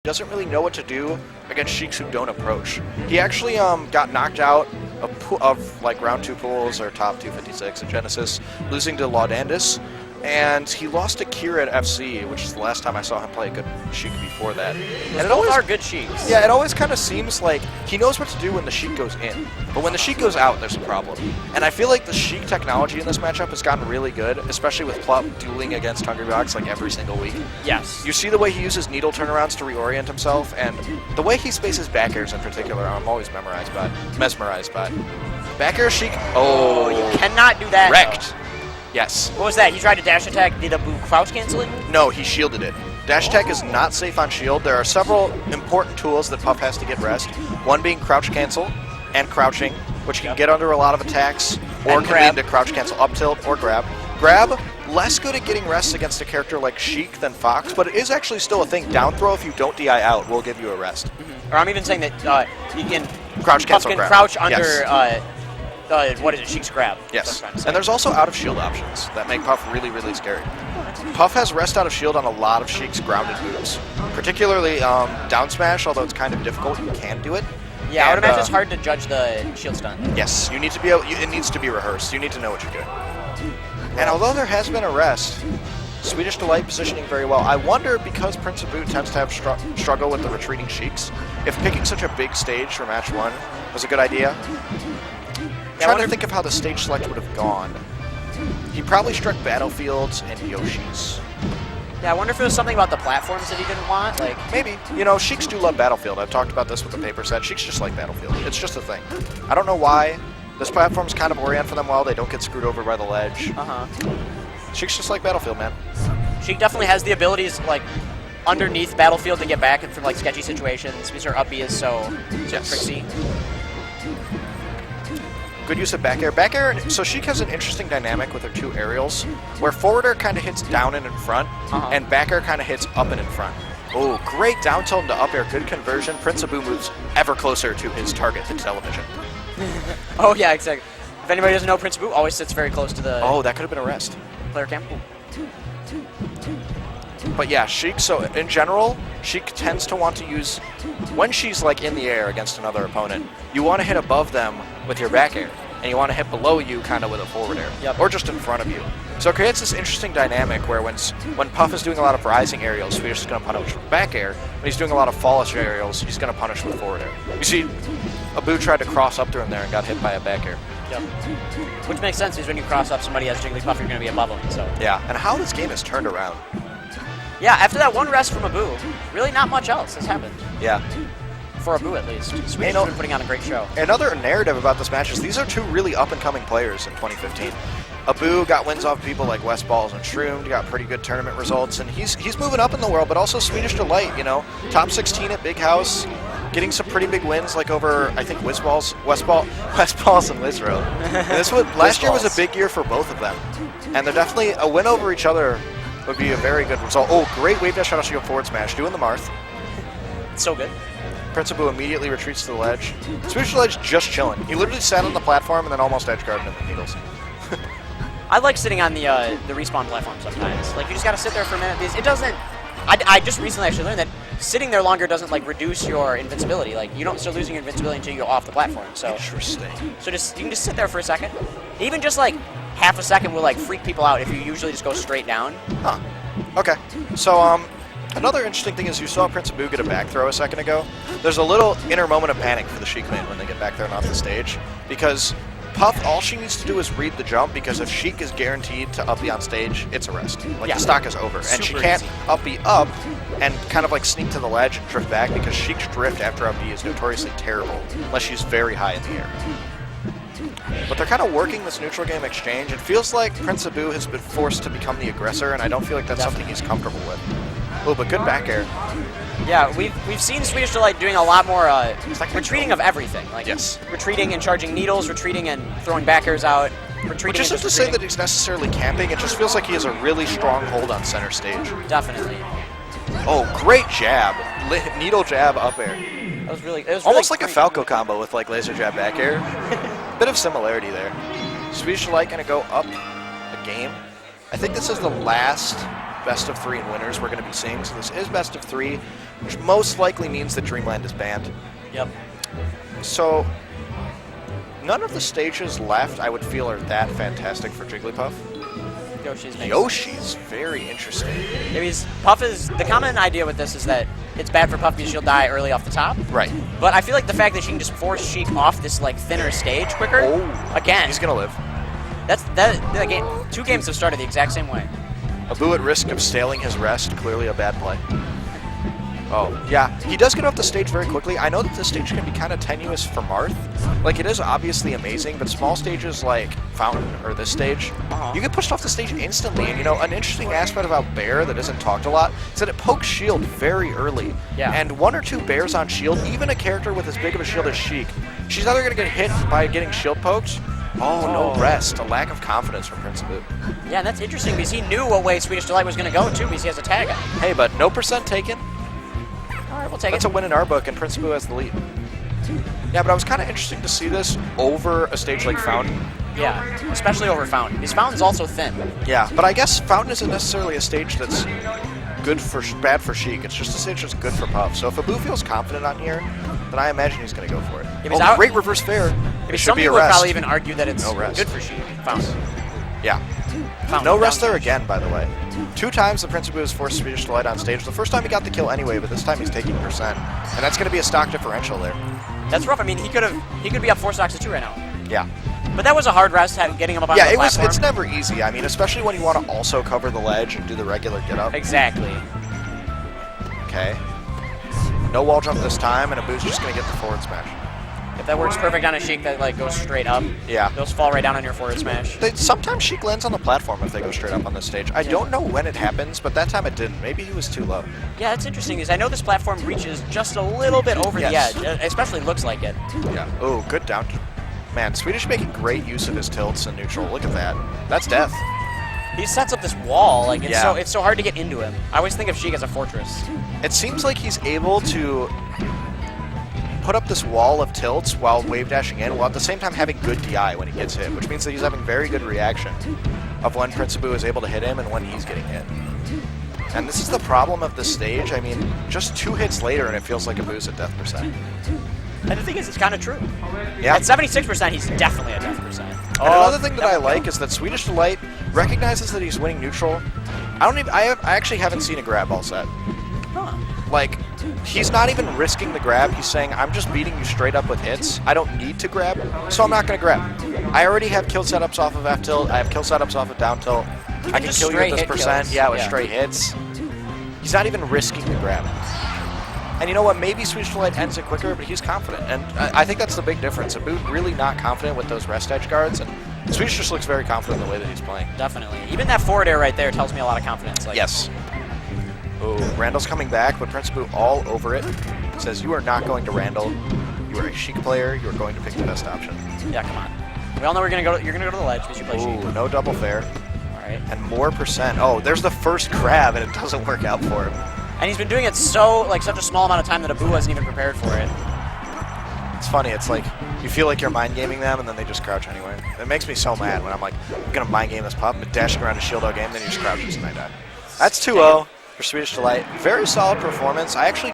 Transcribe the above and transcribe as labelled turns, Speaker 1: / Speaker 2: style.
Speaker 1: doesn't really know what to do against Sheiks who don't approach. He actually got knocked out of like round 2 pools or top 256 at Genesis, losing to Laudandus. And he lost to Kira at FC, which is the last time I saw him play a good Sheik before that. And
Speaker 2: it always are good Sheiks.
Speaker 1: Yeah, it always kind of seems like he knows what to do when the Sheik goes in. But when the Sheik goes out, there's a problem. And I feel like the Sheik technology in this matchup has gotten really good, especially with Plup dueling against Hungrybox like every single week.
Speaker 2: Yes.
Speaker 1: You see the way he uses needle turnarounds to reorient himself, and the way he spaces back airs in particular, I'm always mesmerized by. Back air Sheik. Oh,
Speaker 2: you cannot do that.
Speaker 1: Wrecked. Yes.
Speaker 2: What was that? He tried to dash attack. Did Abu crouch canceling?
Speaker 1: No, he shielded it. Dash attack is not safe on shield. There are several important tools that Puff has to get rest. One being crouch cancel and crouching, which can get under a lot of attacks, or
Speaker 2: and
Speaker 1: can lead to crouch cancel up tilt or grab. Grab, less good at getting rest against a character like Sheik than Fox, but it is actually still a thing. Down throw, if you don't DI out, will give you a rest.
Speaker 2: Mm-hmm. Or I'm even saying that you can
Speaker 1: crouch cancel grab.
Speaker 2: Crouch under.
Speaker 1: Yes.
Speaker 2: What is it? Sheik's grab.
Speaker 1: Yes. And there's also out of shield options that make Puff really, really scary. Puff has rest out of shield on a lot of Sheik's grounded moves, particularly down smash, although it's kind of difficult. You can do it.
Speaker 2: Yeah, I would imagine it's hard to judge the shield stun.
Speaker 1: Yes, you need to be able, it needs to be rehearsed. You need to know what you're doing. And although there has been a rest, Swedish Delight positioning very well. I wonder, because Prince of Boot tends to have struggle with the retreating Sheiks, if picking such a big stage for match 1 was a good idea. I'm trying to think of how the stage select would have gone. He probably struck Battlefields and Yoshi's.
Speaker 2: Yeah, I wonder if it was something about the platforms that he didn't want. Like
Speaker 1: maybe. You know, Sheiks do love Battlefield. I've talked about this with the paper set. Sheiks just like Battlefield. It's just a thing. I don't know why. This platform's kind of orient for them well. They don't get screwed over by the ledge. Sheiks just like Battlefield, man.
Speaker 2: Sheik definitely has the abilities, like, underneath Battlefield to get back from, like, sketchy situations because her up B is so tricksy.
Speaker 1: Good use of back air. Back air, so Sheik has an interesting dynamic with her 2 aerials, where forward air kind of hits down and in front, and back air kind of hits up and in front. Oh, great down tilt into up air, good conversion. Prince Abu moves ever closer to his target, the television.
Speaker 2: Oh yeah, exactly. If anybody doesn't know, Prince Abu always sits very close to the...
Speaker 1: Oh, that could have been a rest.
Speaker 2: Player cam.
Speaker 1: But yeah, Sheik, so in general, Sheik tends to want to use, when she's like in the air against another opponent, you want to hit above them with your back air, and you want to hit below you kind of with a forward air, or just in front of you. So it creates this interesting dynamic where when Puff is doing a lot of rising aerials, Swedish is going to punish with back air. When he's doing a lot of fallish aerials, he's going to punish with forward air. You see, Abu tried to cross up through him there and got hit by a back air.
Speaker 2: Yep. Which makes sense, because when you cross up somebody has Jigglypuff, you're going to be above them. So.
Speaker 1: Yeah, and how this game has turned around.
Speaker 2: Yeah, after that one rest from Abu, really not much else has happened.
Speaker 1: Yeah.
Speaker 2: For Abu, at least. Swedish has been putting on a great show.
Speaker 1: Another narrative about this match is these are 2 really up-and-coming players in 2015. Abu got wins off people like West Balls and Shroomed, got pretty good tournament results, and he's moving up in the world, but also Swedish Delight, you know, top 16 at Big House, getting some pretty big wins, like over, I think, West Balls and Wizroad. Last year was a big year for both of them, and they're definitely, a win over each other would be a very good result. Oh, great wave dash shuttle shield forward smash, doing the Marth.
Speaker 2: So good.
Speaker 1: Prince Abu immediately retreats to the ledge. Swedish Ledge just chilling. He literally sat on the platform and then almost edge guarded in the needles.
Speaker 2: I like sitting on the respawn platform sometimes. Like, you just gotta sit there for a minute because it doesn't... I just recently actually learned that sitting there longer doesn't, like, reduce your invincibility. Like, you don't start losing your invincibility until you go off the platform. So
Speaker 1: interesting.
Speaker 2: So you can just sit there for a second. Even just, like, half a second will, like, freak people out if you usually just go straight down.
Speaker 1: Huh. Okay. So, another interesting thing is you saw Prince Abu get a back throw a second ago. There's a little inner moment of panic for the Sheik lane when they get back there and off the stage, because Puff, all she needs to do is read the jump, because if Sheik is guaranteed to up B on stage, it's a rest. Like, the stock is over. And she can't up B up and kind of like sneak to the ledge and drift back, because Sheik's drift after up B is notoriously terrible, unless she's very high in the air. But they're kind of working this neutral game exchange. It feels like Prince Abu has been forced to become the aggressor, and I don't feel like that's something he's comfortable with. Oh, but good back air.
Speaker 2: Yeah, we've seen Swedish Delight doing a lot more retreating of everything. Like retreating and charging needles, retreating and throwing back airs out, retreating.
Speaker 1: Which isn't to say that he's necessarily camping, it just feels like he has a really strong hold on center stage.
Speaker 2: Definitely.
Speaker 1: Oh, great jab. Needle jab up air.
Speaker 2: It was really
Speaker 1: almost like a Falco combo with like laser jab back air. Bit of similarity there. Swedish Delight gonna go up a game. I think this is the last best of 3 and winners we're going to be seeing. So this is best of 3, which most likely means that Dreamland is banned.
Speaker 2: Yep.
Speaker 1: So none of the stages left I would feel are that fantastic for Jigglypuff. Yoshi's very interesting.
Speaker 2: Puff is the common idea with this is that it's bad for Puff because she'll die early off the top.
Speaker 1: Right.
Speaker 2: But I feel like the fact that she can just force Sheik off this like thinner stage quicker.
Speaker 1: Oh,
Speaker 2: again,
Speaker 1: he's gonna live.
Speaker 2: That game. 2 games have started the exact same way.
Speaker 1: Abu at risk of staling his rest. Clearly a bad play. Oh, yeah. He does get off the stage very quickly. I know that this stage can be kind of tenuous for Marth. Like, it is obviously amazing, but small stages like Fountain or this stage, you get pushed off the stage instantly. And, you know, an interesting aspect about Bear that isn't talked a lot is that it pokes Shield very early.
Speaker 2: Yeah.
Speaker 1: And 1 or 2 Bears on Shield, even a character with as big of a shield as Sheik, she's either going to get hit by getting shield poked. Oh, no rest. A lack of confidence from Prince Abu.
Speaker 2: Yeah, and that's interesting because he knew what way Swedish Delight was going to go, too, because he has a tag on.
Speaker 1: Hey, but no percent taken.
Speaker 2: All right, we'll take
Speaker 1: That's a win in our book, and Prince Abu has the lead. Yeah, but I was kind of interesting to see this over a stage like Fountain.
Speaker 2: Yeah, especially over Fountain. Because Fountain's also thin.
Speaker 1: Yeah, but I guess Fountain isn't necessarily a stage that's bad for Sheik. It's just a stage that's good for Puff. So if Abu feels confident on here, then I imagine he's going to go for it.
Speaker 2: Yeah,
Speaker 1: great reverse fair. It should be a
Speaker 2: people would
Speaker 1: rest.
Speaker 2: probably even argue that it's
Speaker 1: No rest.
Speaker 2: good for Sheik. Fountain.
Speaker 1: Yeah.
Speaker 2: Fountain
Speaker 1: No rest there
Speaker 2: stage.
Speaker 1: again, by the way. 2 times the Prince Abu has forced Swedish Delight on stage. The first time he got the kill anyway, but this time he's taking percent. And that's going to be a stock differential there.
Speaker 2: That's rough. I mean, he could be up 4 stocks to 2 right now.
Speaker 1: Yeah.
Speaker 2: But that was a hard rest, getting him up on the platform.
Speaker 1: It's never easy. I mean, especially when you want to also cover the ledge and do the regular get up.
Speaker 2: Exactly.
Speaker 1: Okay. No wall jump this time, and Abu's just going to get the forward smash.
Speaker 2: If that works perfect on a Sheik that like goes straight up,
Speaker 1: Yeah.
Speaker 2: those fall right down on your forward smash.
Speaker 1: Sometimes Sheik lands on the platform if they go straight up on this stage. I don't know when it happens, but that time it didn't. Maybe he was too low.
Speaker 2: Yeah, that's interesting because I know this platform reaches just a little bit over the
Speaker 1: Yes.
Speaker 2: edge. It especially looks like it.
Speaker 1: Yeah. Oh, good down. Man, Swedish making great use of his tilts in neutral. Look at that. That's death.
Speaker 2: He sets up this wall. Like
Speaker 1: Yeah.
Speaker 2: it's so hard to get into him. I always think of Sheik as a fortress.
Speaker 1: It seems like he's able to put up this wall of tilts while wave dashing in, while at the same time having good DI when he gets hit, which means that he's having very good reaction of when Prince Abu is able to hit him and when he's getting hit. And this is the problem of this stage. I mean, just 2 hits later and it feels like Abu's at death percent.
Speaker 2: And the thing is, it's kind of true.
Speaker 1: Yeah.
Speaker 2: At 76%, he's definitely at death percent.
Speaker 1: And another thing that I like is that Swedish Delight recognizes that he's winning neutral. I actually haven't seen a grab all set.
Speaker 2: Huh.
Speaker 1: Like, he's not even risking the grab. He's saying, I'm just beating you straight up with hits. I don't need to grab, so I'm not going to grab. I already have kill setups off of F tilt. I have kill setups off of down tilt. I can
Speaker 2: just
Speaker 1: kill you with
Speaker 2: straight
Speaker 1: this
Speaker 2: hit
Speaker 1: percent.
Speaker 2: kills.
Speaker 1: Yeah, with
Speaker 2: Yeah.
Speaker 1: straight hits. He's not even risking the grab. And you know what? Maybe Swedish Delight ends it quicker, but he's confident. And I think that's the big difference. Abu really not confident with those rest edge guards, and Swedish just looks very confident in the way that he's playing.
Speaker 2: Definitely. Even that forward air right there tells me a lot of confidence. Like,
Speaker 1: Yes. Oh, Randall's coming back, but Prince Abu all over it. Says, you are not going to Randall. You are a Sheik player. You are going to pick the best option.
Speaker 2: Yeah, come on. We all know you're gonna go to the ledge because you play Sheik.
Speaker 1: Ooh, no double fair.
Speaker 2: All right.
Speaker 1: And more percent. Oh, there's the first grab, and it doesn't work out for him.
Speaker 2: And he's been doing it such a small amount of time that Abu wasn't even prepared for it.
Speaker 1: It's funny. It's like you feel like you're mind gaming them, and then they just crouch anyway. It makes me so mad when I'm like, I'm gonna mind game this pup, but dashing around a shield all game, then he just crouches and I die. That's 2-0 for Swedish Delight. Very solid performance. I actually